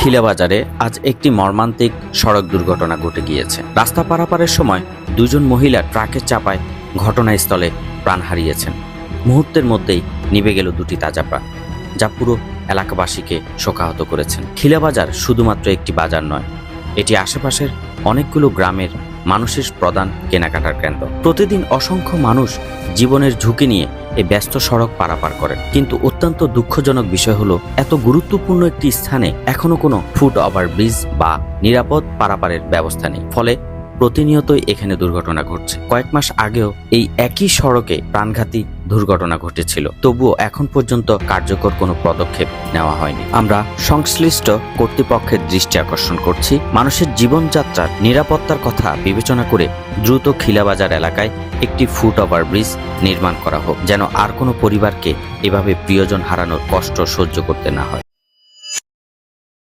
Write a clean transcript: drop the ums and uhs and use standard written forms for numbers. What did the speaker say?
খিলাবাজারে আজ একটি মর্মান্তিক সড়ক দুর্ঘটনা ঘটে গিয়েছে। রাস্তা পারাপারের সময় দুজন মহিলা ট্রাকের চাপায় ঘটনাস্থলে প্রাণ হারিয়েছেন। মুহূর্তের মধ্যেই নিভে গেল দুটি তাজা প্রাণ, যা পুরো এলাকাবাসীকে শোকাহত করেছেন। খিলাবাজার শুধুমাত্র একটি বাজার নয়, এটি আশেপাশের অনেকগুলো গ্রামের মানুষের প্রধান কেনাকাটার কেন্দ্র। প্রতিদিন অসংখ্য মানুষ জীবনের ঝুঁকি নিয়ে এই ব্যস্ত সড়ক পারাপার করেন, কিন্তু অত্যন্ত দুঃখজনক বিষয় হলো এত গুরুত্বপূর্ণ একটি স্থানে এখনো কোনো ফুট ওভারব্রিজ বা নিরাপদ পারাপারের ব্যবস্থা নেই। ফলে প্রতিনিয়তই এখানে দুর্ঘটনা ঘটছে। কয়েক মাস আগেও এই একই সড়কে প্রাণঘাতী দুর্ঘটনা ঘটেছিল, তবুও এখন পর্যন্ত কার্যকর কোনো পদক্ষেপ নেওয়া হয়নি। আমরা সংশ্লিষ্ট কর্তৃপক্ষের দৃষ্টি আকর্ষণ করছি, মানুষের জীবনযাত্রার নিরাপত্তার কথা বিবেচনা করে দ্রুত খিলাবাজার এলাকায় একটি ফুট ওভারব্রিজ নির্মাণ করা হোক, যেন আর কোনো পরিবারকে এভাবে প্রিয়জন হারানোর কষ্ট সহ্য করতে না হয়।